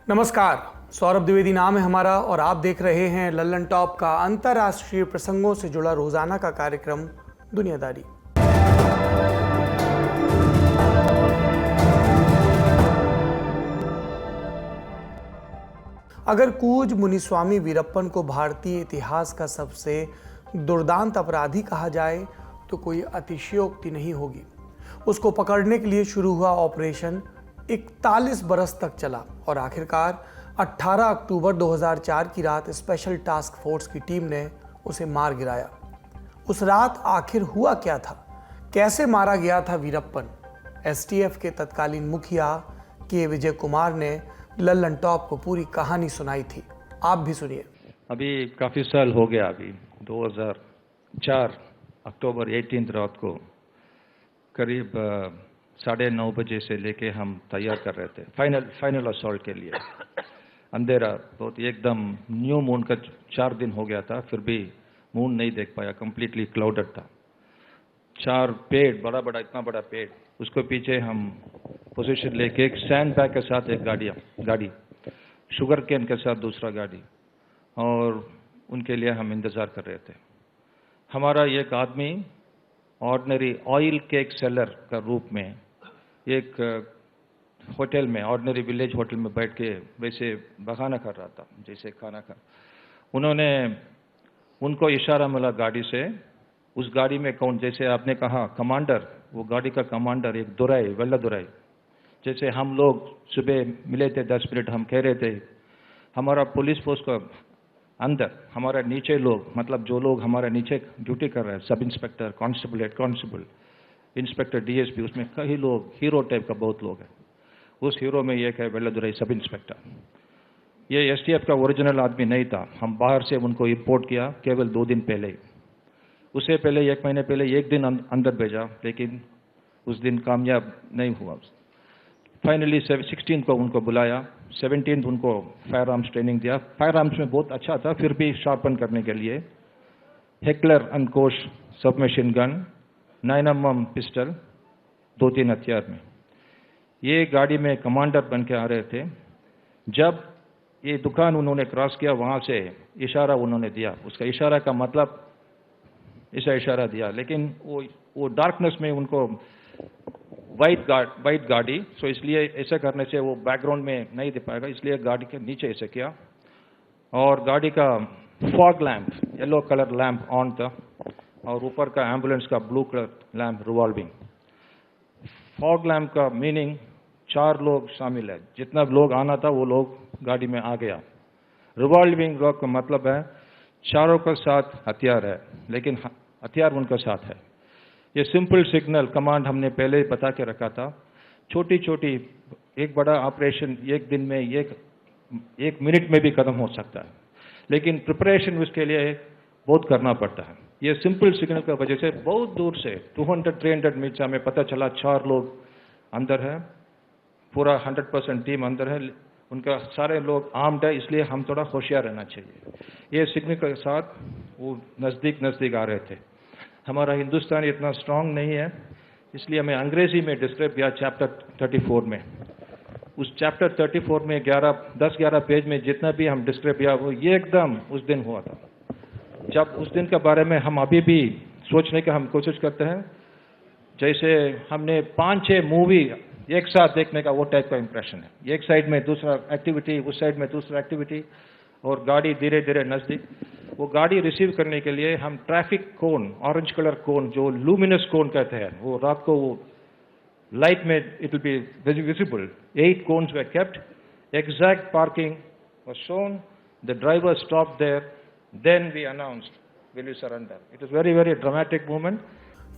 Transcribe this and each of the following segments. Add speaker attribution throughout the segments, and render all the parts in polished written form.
Speaker 1: नमस्कार, सौरभ द्विवेदी नाम है हमारा और आप देख रहे हैं लल्लन टॉप का अंतर्राष्ट्रीय प्रसंगों से जुड़ा रोजाना का कार्यक्रम दुनियादारी। अगर कूज मुनिस्वामी वीरप्पन को भारतीय इतिहास का सबसे दुर्दांत अपराधी कहा जाए तो कोई अतिशयोक्ति नहीं होगी। उसको पकड़ने के लिए शुरू हुआ ऑपरेशन 41 बरस तक चला और आखिरकार 18 अक्टूबर 2004 की रात स्पेशल टास्क फोर्स की टीम ने उसे मार गिराया। उस रात आखिर हुआ क्या था? कैसे मारा गया था वीरप्पन? एसटीएफ के तत्कालीन मुखिया के विजय कुमार ने लल्लन टॉप को पूरी कहानी सुनाई थी। आप भी सुनिए।
Speaker 2: अभी काफ़ी साल हो गया। अभी 2004 अक्टूबर 18 रात को करीब 9:30 बजे से लेके हम तैयार कर रहे थे फाइनल असॉल्ट के लिए। अंधेरा बहुत, एकदम न्यू मून का 4 दिन हो गया था, फिर भी मून नहीं देख पाया, कंप्लीटली क्लाउडेड था। 4 पेड़, बड़ा बड़ा, इतना बड़ा पेड़, उसको पीछे हम पोजीशन लेके एक सैंड बैग के साथ एक गाड़ी, शुगर केन के साथ दूसरा गाड़ी, और उनके लिए हम इंतज़ार कर रहे थे। हमारा एक आदमी ऑर्डिनरी ऑयल केक सेलर का रूप में एक होटल में, ऑर्डिनरी विलेज होटल में बैठ के वैसे बहाना कर रहा था, जैसे खाना खा। उनको इशारा मिला गाड़ी से। उस गाड़ी में कौन, जैसे आपने कहा कमांडर, वो गाड़ी का कमांडर एक दुराई, वेल्ला दुराई। जैसे हम लोग सुबह मिले थे 10 मिनट, हम कह रहे थे हमारा पुलिस फोर्स का अंदर, हमारा नीचे लोग, मतलब जो लोग हमारे नीचे ड्यूटी कर रहे हैं, sub inspector, constable, head constable, inspector, DSP, उसमें कई लोग हीरो टाइप का बहुत लोग हैं। उस हीरो में एक है वेल्लादुराई सब इंस्पेक्टर। ये एसटीएफ का ओरिजिनल आदमी नहीं था, हम बाहर से उनको इंपोर्ट किया केवल 2 दिन पहले ही। उससे पहले 1 महीने पहले 1 दिन अंदर भेजा, लेकिन उस दिन कामयाब नहीं हुआ। फाइनली 16 को उनको बुलाया, 17 उनको फायर आर्म्स ट्रेनिंग दिया। फायर आर्म्स में बहुत अच्छा था, फिर भी शार्पन करने के लिए हेकलर अनकोश सब मशीन गन, 9mm पिस्टल, 2-3 हथियार में। ये गाड़ी में कमांडर बन के आ रहे थे। जब ये दुकान उन्होंने क्रॉस किया, वहाँ से इशारा उन्होंने दिया। उसका इशारा का मतलब ऐसा इशारा दिया, लेकिन वो डार्कनेस में उनको वाइट गाड़ी, सो इसलिए ऐसा करने से वो बैकग्राउंड में नहीं दिख पाएगा, इसलिए गाड़ी के नीचे ऐसे किया। और गाड़ी का fog lamp, yellow colour lamp on था, और ऊपर का एम्बुलेंस का blue colour lamp revolving. Fog lamp का मीनिंग 4 लोग शामिल है, जितना लोग आना था वो लोग गाड़ी में आ गया। रिवॉल्विंग लॉक का मतलब है चारों का साथ हथियार है, लेकिन हथियार उनका साथ है। ये सिंपल सिग्नल कमांड हमने पहले ही बता के रखा था। छोटी छोटी, एक बड़ा ऑपरेशन 1 दिन में, एक मिनट में भी खत्म हो सकता है, लेकिन प्रिपरेशन उसके लिए बहुत करना पड़ता है। ये सिंपल सिग्नल की वजह से बहुत दूर से 200-300 मीटर हमें पता चला 4 लोग अंदर है, पूरा 100% टीम अंदर है, उनका सारे लोग आर्म्ड है, इसलिए हम थोड़ा होशियार रहना चाहिए। ये सिग्नल के साथ वो नज़दीक आ रहे थे। हमारा हिंदुस्तान इतना स्ट्रांग नहीं है, इसलिए हमें अंग्रेजी में डिस्क्राइब किया चैप्टर 34 में। उस चैप्टर 34 में 10-11 पेज में जितना भी हम डिस्क्राइब किया, वो ये एकदम उस दिन हुआ था। जब उस दिन के बारे में हम अभी भी सोचने की हम कोशिश करते हैं, जैसे हमने 5-6 मूवी एक साथ देखने का वो टाइप का इंप्रेशन है। एक साइड में दूसरा एक्टिविटी, उस साइड में दूसरा एक्टिविटी, और गाड़ी धीरे धीरे नज़दीक। वो गाड़ी रिसीव करने के लिए हम ट्रैफिक कोन, ऑरेंज कलर कोन, जो लूमिनस कोन कहते हैं, वो रात को वो लाइट में it will be visible. 8 cones were kept, exact parking was shown, the driver stopped there, then we announced will you surrender. It is very very dramatic moment.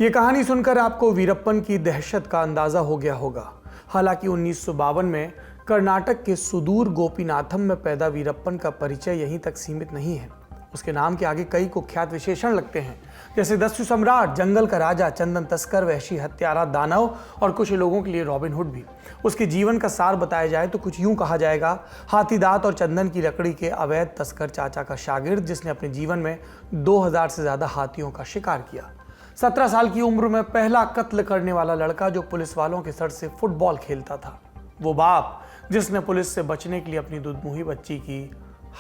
Speaker 1: ये कहानी सुनकर आपको वीरप्पन की दहशत का अंदाजा हो गया होगा। हालांकि 1952 में कर्नाटक के सुदूर गोपीनाथम में पैदा वीरप्पन का परिचय यहीं तक सीमित नहीं है। उसके नाम के आगे कई कुख्यात विशेषण लगते हैं, जैसे दस्यु सम्राट, जंगल का राजा, चंदन तस्कर, वहशी हत्यारा, दानव और कुछ लोगों के लिए रॉबिन हुड भी। उसके जीवन का सार बताया जाए तो कुछ यूं कहा जाएगा, हाथी दांत और चंदन की लकड़ी के अवैध तस्कर चाचा का शागिर्द, जिसने अपने जीवन में 2000 से ज्यादा हाथियों का शिकार किया। 17 साल की उम्र में पहला कत्ल करने वाला लड़का जो पुलिस वालों के सर से फुटबॉल खेलता था। वो बाप जिसने पुलिस से बचने के लिए अपनी दुधमुही बच्ची की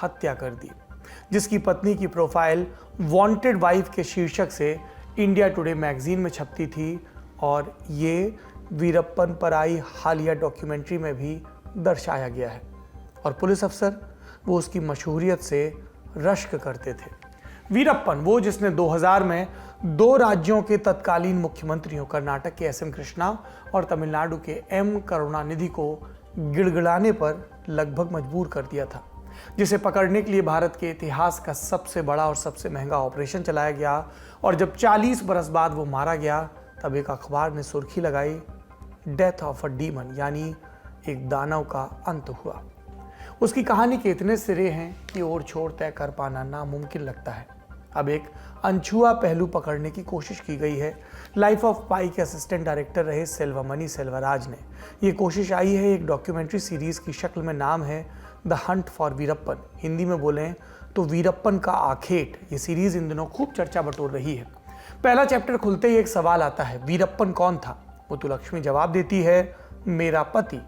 Speaker 1: हत्या कर दी, जिसकी पत्नी की प्रोफाइल वांटेड वाइफ के शीर्षक से इंडिया टुडे मैगजीन में छपती थी और ये वीरप्पन पर आई हालिया डॉक्यूमेंट्री में भी दर्शाया गया है। और पुलिस अफसर वो उसकी मशहूरियत से रश्क करते थे। वीरप्पन वो जिसने 2000 में 2 राज्यों के तत्कालीन मुख्यमंत्रियों कर्नाटक के एस एम कृष्णा और तमिलनाडु के एम करुणानिधि को गिड़गिड़ाने पर लगभग मजबूर कर दिया था, जिसे पकड़ने के लिए भारत के इतिहास का सबसे बड़ा और सबसे महंगा ऑपरेशन चलाया गया। और जब 40 बरस बाद वो मारा गया तब एक अखबार ने सुर्खी लगाई, डेथ ऑफ अ डीमन, यानी एक दानव का अंत हुआ। उसकी कहानी के इतने सिरे हैं कि ओर छोर तय कर पाना नामुमकिन लगता है। अब एक अनछुआ पहलू पकड़ने की कोशिश की गई है। लाइफ ऑफ पाई के असिस्टेंट डायरेक्टर रहे सेल्वमणि सेल्वराज ने ये कोशिश आई है एक डॉक्यूमेंट्री सीरीज की शक्ल में। नाम है the Hunt for Veerappan, Hindi में बोलें तो वीरप्पन का आखेट। ये सीरीज इन दिनों खूब चर्चा बटोर रही है। पहला चैप्टर खुलते ही एक सवाल आता है, वीरप्पन कौन था? मुथुलक्ष्मी जवाब देती है, मेरा पति।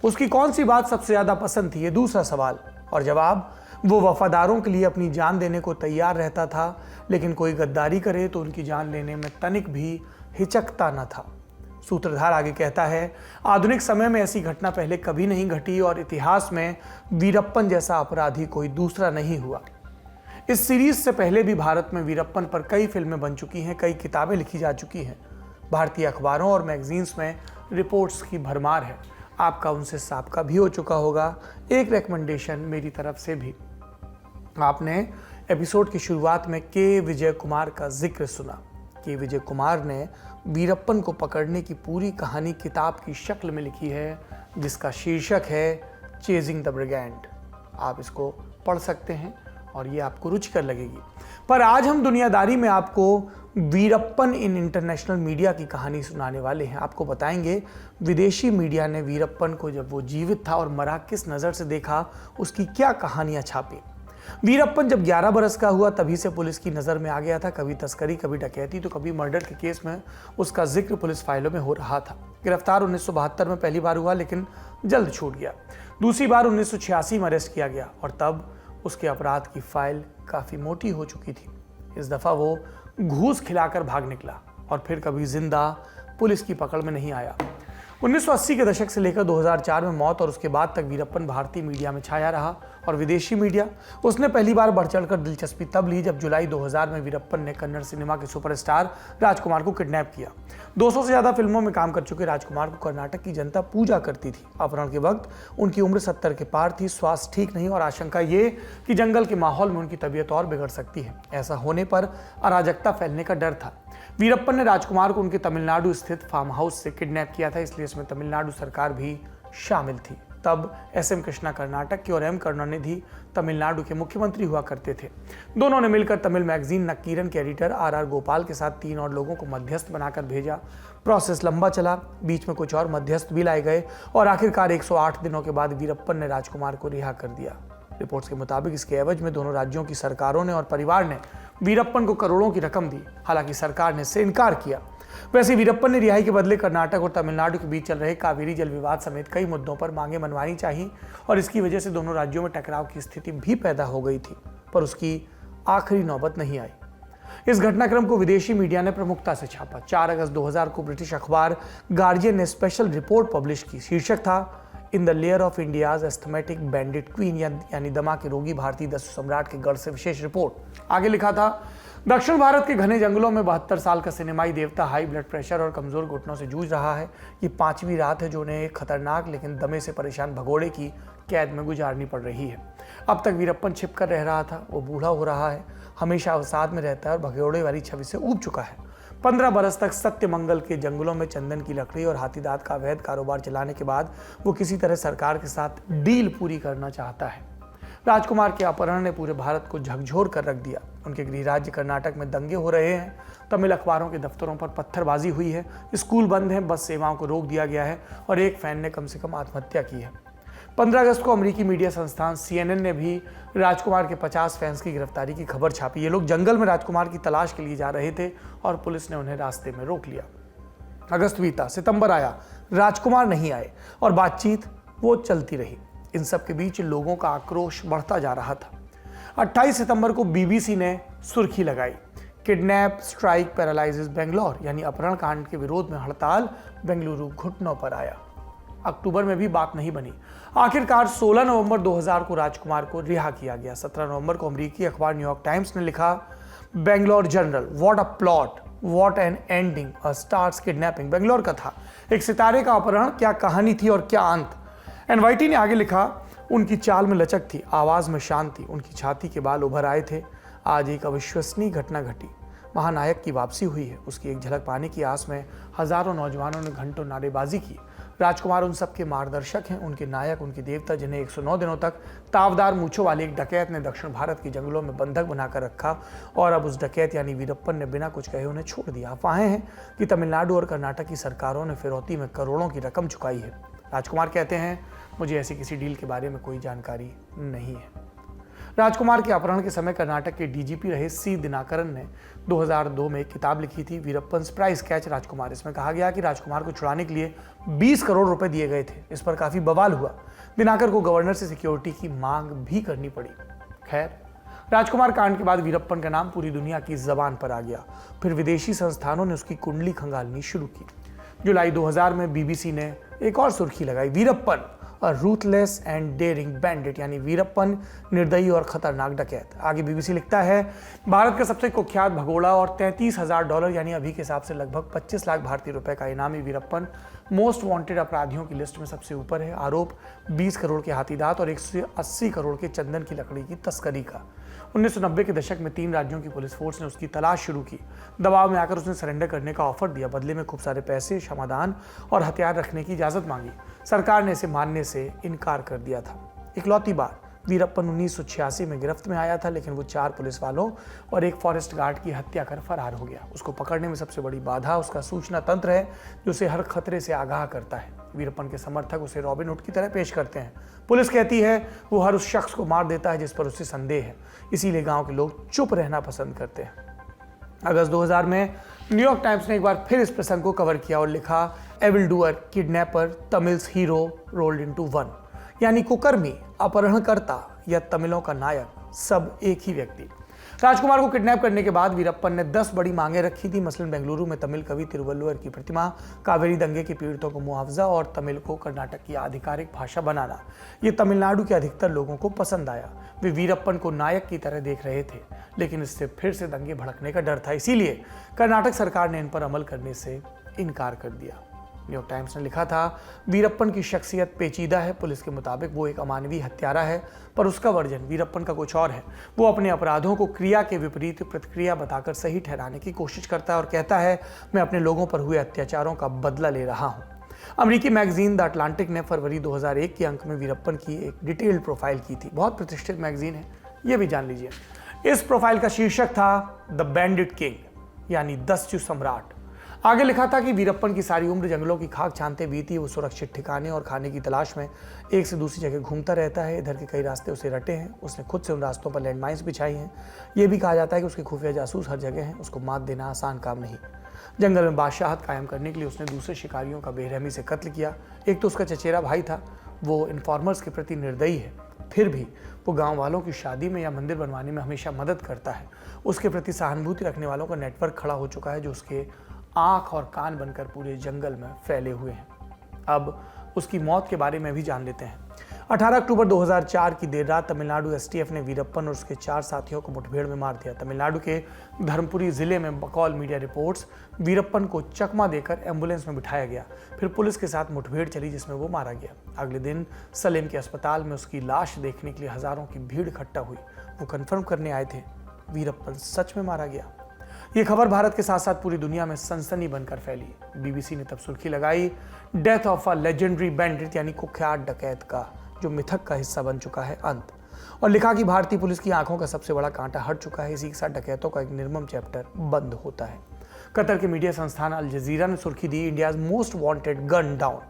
Speaker 1: उसकी कौन सी बात सबसे ज्यादा पसंद थी? ये दूसरा सवाल। और जवाब, वो वफादारों के लिए अपनी जान देने को तैयार रहता था, लेकिन कोई गद्दारी करे तो उनकी जान लेने में तनिक भी हिचकता न था। सूत्रधार आगे कहता है, आधुनिक समय में ऐसी घटना पहले कभी नहीं घटी और इतिहास में वीरप्पन जैसा अपराधी कोई दूसरा नहीं हुआ। इस सीरीज से पहले भी भारत में वीरप्पन पर कई फिल्में बन चुकी हैं, कई किताबें लिखी जा चुकी हैं। भारतीय अखबारों और मैगजीन्स में रिपोर्ट्स की भरमार है। आपका उनसे साबका भी हो चुका होगा। एक रेकमेंडेशन मेरी तरफ से भी। आपने एपिसोड की शुरुआत में के विजय कुमार का जिक्र सुना। के विजय कुमार ने वीरप्पन को पकड़ने की पूरी कहानी किताब की शक्ल में लिखी है, जिसका शीर्षक है चेजिंग द ब्रिगेंड। आप इसको पढ़ सकते हैं और ये आपको रुचिकर लगेगी। पर आज हम दुनियादारी में आपको वीरप्पन इन इंटरनेशनल मीडिया की कहानी सुनाने वाले हैं। आपको बताएंगे विदेशी मीडिया ने वीरप्पन को जब वो जीवित था और मरा किस नज़र से देखा, उसकी क्या कहानियां छापी। वीरप्पन जब 11 बरस का हुआ तभी से पुलिस की नज़र में आ गया था। कभी तस्करी, कभी डकैती, तो कभी मर्डर के केस में उसका जिक्र पुलिस फाइलों में हो रहा था। गिरफ्तार 1972 में पहली बार हुआ, लेकिन जल्द छूट गया। दूसरी बार 1986 में अरेस्ट किया गया और तब उसके अपराध की फाइल काफ़ी मोटी हो चुकी थी। इस दफ़ा वो घूस खिलाकर भाग निकला और फिर कभी जिंदा पुलिस की पकड़ में नहीं आया। 1980 के दशक से लेकर 2004 में मौत और उसके बाद तक वीरप्पन भारतीय मीडिया में छाया रहा। और विदेशी मीडिया, उसने पहली बार बढ़ चढ़कर दिलचस्पी तब ली जब जुलाई 2000 में वीरप्पन ने कन्नड़ सिनेमा के सुपरस्टार राजकुमार को किडनैप किया। 200 से ज़्यादा फिल्मों में काम कर चुके राजकुमार को कर्नाटक की जनता पूजा करती थी। अपहरण के वक्त उनकी उम्र 70 के पार थी, स्वास्थ्य ठीक नहीं और आशंका ये कि जंगल के माहौल में उनकी तबीयत और बिगड़ सकती है। ऐसा होने पर अराजकता फैलने का डर था। वीरप्पन ने राजकुमार को उनके तमिलनाडु स्थित फार्म हाउस से किडनैप किया था, इसलिए इसमें तमिलनाडु सरकार भी शामिल थी। तब एस एम कृष्णा कर्नाटक के और एम करुणानिधि तमिलनाडु के मुख्यमंत्री हुआ करते थे। दोनों ने मिलकर तमिल मैगजीन नक्कीरन के एडिटर आर गोपाल के साथ 3 और लोगों को मध्यस्थ बनाकर भेजा। प्रोसेस लंबा चला, बीच में कुछ और मध्यस्थ भी लाए गए और आखिरकार 108 दिनों के बाद वीरप्पन ने राजकुमार को रिहा कर दिया। रिपोर्ट्स के मुताबिक इसके एवज में दोनों राज्यों की सरकारों ने और परिवार ने वीरप्पन को करोड़ों की रकम दी। हालांकि सरकार ने इससे इनकार किया। वैसे वीरप्पन ने रिहाई के बदले कर्नाटक और तमिलनाडु के बीच चल रहे कावेरी जल विवाद समेत कई मुद्दों पर मांगे मनवानी चाहिए और इसकी वजह से दोनों राज्यों में टकराव की स्थिति भी पैदा हो गई थी, पर उसकी आखिरी नौबत नहीं आई। इस घटनाक्रम को विदेशी मीडिया ने प्रमुखता से छापा। 4 अगस्त 2000 को ब्रिटिश अखबार गार्जियन ने स्पेशल रिपोर्ट पब्लिश की। शीर्षक था in the layer of India's asthmatic bandit queen, यानी दमा के रोगी भारतीय दस्यु सम्राट के गढ़ से विशेष रिपोर्ट। आगे लिखा था, दक्षिण भारत के घने जंगलों में 72 साल का सिनेमाई देवता हाई ब्लड प्रेशर और कमजोर घुटनों से जूझ रहा है। ये 5वीं रात है जो उन्हें एक खतरनाक लेकिन दमे से परेशान भगोड़े की कैद में गुजारनी पड़ रही है। अब तक वीरप्पन छिप कर रह रहा था, वो बूढ़ा हो रहा है, हमेशा अवसाद में रहता है और भगोड़े वाली छवि से ऊब चुका है। 15 बरस तक सत्यमंगल के जंगलों में चंदन की लकड़ी और हाथी दांत का अवैध कारोबार चलाने के बाद वो किसी तरह सरकार के साथ डील पूरी करना चाहता है। राजकुमार के अपहरण ने पूरे भारत को झकझोर कर रख दिया। उनके गृह राज्य कर्नाटक में दंगे हो रहे हैं, तमिल अखबारों के दफ्तरों पर पत्थरबाजी हुई है, स्कूल बंद हैं, बस सेवाओं को रोक दिया गया है और एक फैन ने कम से कम आत्महत्या की है। 15 अगस्त को अमेरिकी मीडिया संस्थान CNN ने भी राजकुमार के 50 फैंस की गिरफ्तारी की खबर छापी। ये लोग जंगल में राजकुमार की तलाश के लिए जा रहे थे और पुलिस ने उन्हें रास्ते में रोक लिया। अगस्त बीता, सितंबर आया, राजकुमार नहीं आए और बातचीत वो चलती रही। इन सब के बीच लोगों का आक्रोश बढ़ता जा रहा था। 28 सितंबर को बीबीसी ने सुर्खी लगाई, किडनैप स्ट्राइक पैरालाइजेस बेंगलोर, यानी अपहरण कांड के विरोध में हड़ताल, बेंगलुरु घुटनों पर आया। अक्टूबर में भी बात नहीं बनी। आखिरकार 16 नवंबर 2000 को राजकुमार को रिहा किया गया। 17 नवंबर को अमेरिकी अखबार न्यूयॉर्क टाइम्स ने लिखा, Bangalore general, what a plot, what an ending, a stars kidnapping. Bangalore का था एक सितारे का अपहरण, क्या कहानी थी और क्या अंत। एनवाईटी ने आगे लिखा, उनकी चाल में लचक थी, आवाज में शान थी, उनकी छाती के बाल उभर आए थे। आज एक अविश्वसनीय घटना घटी, महानायक की वापसी हुई है। उसकी एक झलक पाने की आस में हजारों नौजवानों ने घंटों नारेबाजी की। राजकुमार उन सबके मार्गदर्शक हैं, उनके नायक, उनके देवता, जिन्हें 109 दिनों तक तावदार मूंछों वाले एक डकैत ने दक्षिण भारत के जंगलों में बंधक बनाकर रखा और अब उस डकैत यानी वीरप्पन ने बिना कुछ कहे उन्हें छोड़ दिया। अफवाहें हैं कि तमिलनाडु और कर्नाटक की सरकारों ने फिरौती में करोड़ों की रकम चुकाई है। राजकुमार कहते हैं, मुझे ऐसी किसी डील के बारे में कोई जानकारी नहीं है। राजकुमार के अपहरण के समय कर्नाटक के डीजीपी रहे सी दिनाकरन ने 2002 में एक किताब लिखी थी, वीरप्पन प्राइस कैच राजकुमार। इसमें कहा गया कि राजकुमार को छुड़ाने के लिए 20 करोड़ रुपए दिए गए थे। इस पर काफी बवाल हुआ। दिनाकर को गवर्नर से सिक्योरिटी की मांग भी करनी पड़ी। खैर, राजकुमार कांड के बाद वीरप्पन का नाम पूरी दुनिया की जबान पर आ गया। फिर विदेशी संस्थानों ने उसकी कुंडली खंगालनी शुरू की। जुलाई 2000 में बीबीसी ने एक और सुर्खी लगाई, वीरप्पन अ रूथलेस एंड डेयरिंग बैंडिट, यानी वीरप्पन निर्दयी और खतरनाक डकैत। आगे बीबीसी लिखता है, भारत का सबसे कुख्यात भगोड़ा और $33,000 यानी अभी के हिसाब से लगभग 25 लाख भारतीय रुपए का इनामी वीरप्पन मोस्ट वांटेड अपराधियों की लिस्ट में सबसे ऊपर है। आरोप 20 करोड़ के हाथीदांत और 180 करोड़ के चंदन की लकड़ी की तस्करी का। 1990 के दशक में 3 राज्यों की पुलिस फोर्स ने उसकी तलाश शुरू की। दबाव में आकर उसने सरेंडर करने का ऑफर दिया, बदले में खूब सारे पैसे, क्षमादान और हथियार रखने की इजाजत मांगी। सरकार ने इसे मानने से इनकार कर दिया था। इकलौती बार वीरप्पन 1986 में गिरफ्त में आया था, लेकिन वो 4 पुलिस वालों और एक फॉरेस्ट गार्ड की हत्या कर फरार हो गया। उसको पकड़ने में सबसे बड़ी बाधा उसका सूचना तंत्र है, जो उसे हर खतरे से आगाह करता है। वीरप्पन के समर्थक उसे रॉबिन हुड की तरह पेश करते हैं। पुलिस कहती है वो हर उस शख्स को मार देता है जिस पर उसे संदेह है, इसीलिए गांव के लोग चुप रहना पसंद करते हैं। अगस्त 2000 में न्यूयॉर्क टाइम्स ने एक बार फिर इस प्रसंग को कवर किया और लिखा, evil doer, kidnapper, Tamils hero rolled into one, यानी कुकर्मी, अपहरणकर्ता या तमिलों का नायक, सब एक ही व्यक्ति। राजकुमार को किडनैप करने के बाद वीरप्पन ने 10 बड़ी मांगें रखी थी, मसलन बेंगलुरु में तमिल कवि तिरुवल्लुवर की प्रतिमा, कावेरी दंगे के पीड़ितों को मुआवजा और तमिल को कर्नाटक की आधिकारिक भाषा बनाना। ये तमिलनाडु के अधिकतर लोगों को पसंद आया। वे वीरप्पन को नायक की तरह देख रहे थे, लेकिन इससे फिर से दंगे भड़कने का डर था। इसीलिए कर्नाटक सरकार ने इन पर अमल करने से इनकार कर दिया। न्यूयॉर्क टाइम्स ने लिखा था, वीरप्पन की शख्सियत पेचीदा है। पुलिस के मुताबिक वो एक अमानवीय हत्यारा है, पर उसका वर्जन वीरप्पन का कुछ और है। वो अपने अपराधों को क्रिया के विपरीत प्रतिक्रिया बताकर सही ठहराने की कोशिश करता है और कहता है, मैं अपने लोगों पर हुए अत्याचारों का बदला ले रहा हूँ। अमेरिकी मैगजीन द अटलांटिक ने फरवरी 2001 के अंक में वीरप्पन की एक डिटेल्ड प्रोफाइल की थी। बहुत प्रतिष्ठित मैगजीन है, ये भी जान लीजिए। इस प्रोफाइल का शीर्षक था द बैंडिट किंग, यानी दस्यु सम्राट। आगे लिखा था कि वीरप्पन की सारी उम्र जंगलों की खाक छानते बीती। वो सुरक्षित ठिकाने और खाने की तलाश में एक से दूसरी जगह घूमता रहता है। इधर के कई रास्ते उसे रटे हैं, उसने खुद से उन रास्तों पर लैंडमाइंस बिछाई हैं। ये भी कहा जाता है कि उसके खुफिया जासूस हर जगह हैं। उसको मात देना आसान काम नहीं। जंगल में बादशाहत कायम करने के लिए उसने दूसरे शिकारियों का बेरहमी से कत्ल किया। एक तो उसका चचेरा भाई था, वो इन्फॉर्मर्स के प्रति निर्दयी है, फिर भी वो गांव वालों की शादी में या मंदिर बनवाने में हमेशा मदद करता है। उसके प्रति सहानुभूति रखने वालों का नेटवर्क खड़ा हो चुका है, जो उसके आंख और कान बनकर पूरे जंगल में फैले हुए हैं। अब उसकी मौत के बारे में भी जान लेते हैं। 18 अक्टूबर 2004 की देर रात तमिलनाडु एसटीएफ ने वीरप्पन और उसके 4 साथियों को मुठभेड़ में मार दिया। तमिलनाडु के धर्मपुरी जिले में बकौल मीडिया रिपोर्ट्स वीरप्पन को चकमा देकर एम्बुलेंस में बिठाया गया। फिर पुलिस के साथ मुठभेड़ चली, जिसमें वो मारा गया। अगले दिन सलेम के अस्पताल में उसकी लाश देखने के लिए हजारों की भीड़ इकट्ठा हुई। वो कन्फर्म करने आए थे, वीरप्पन सच में मारा गया। ये खबर भारत के साथ साथ पूरी दुनिया में सनसनी बनकर फैली। बीबीसी ने तब सुर्खी लगाई, death of a legendary bandit, यानी कुख्यात डकैत का, जो मिथक का हिस्सा बन चुका है, अंत। और लिखा कि भारतीय पुलिस की आंखों का सबसे बड़ा कांटा हट चुका है। इसी के साथ डकैतों का एक निर्मम चैप्टर बंद होता है। कतर के मीडिया संस्थान अल जजीरा ने सुर्खी दी, India's most wanted gun down,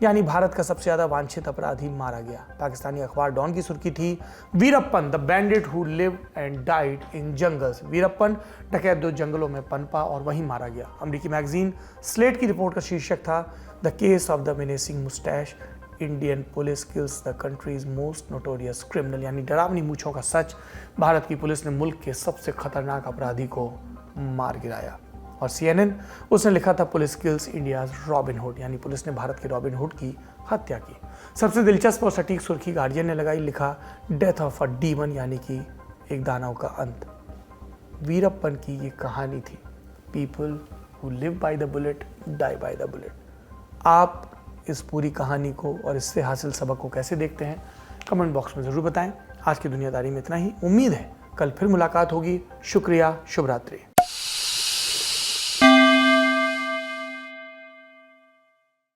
Speaker 1: यानी भारत का सबसे ज्यादा वांछित अपराधी मारा गया। पाकिस्तानी अखबार डॉन की सुर्खी थी, Veerappan the bandit who lived and died in jungles, Veerappan डकैत जो जंगलों में पनपा और वहीं मारा गया। अमेरिकी मैगजीन स्लेट की रिपोर्ट का शीर्षक था the case of the menacing moustache Indian police kills the country's most notorious criminal, यानी डरावनी मूंछों का सच, भारत की पुलिस ने मुल्क के सबसे खतरनाक अपराधी को मार गिराया। और CNN, उसने लिखा था police kills India's robin hood, यानी पुलिस ने भारत के रॉबिन हुड की हत्या की। सबसे दिलचस्प और सटीक सुर्खी गार्जियन ने लगाई, लिखा डेथ ऑफ अ डीमन, यानी कि एक दानव का अंत। वीरप्पन की ये कहानी थी। People who live by the bullet die by the bullet. आप इस पूरी कहानी को और इससे हासिल सबक को कैसे देखते हैं, कमेंट बॉक्स में ज़रूर बताएं। आज की दुनियादारी में इतना ही। उम्मीद है कल फिर मुलाकात होगी। शुक्रिया, शुभ रात्रि।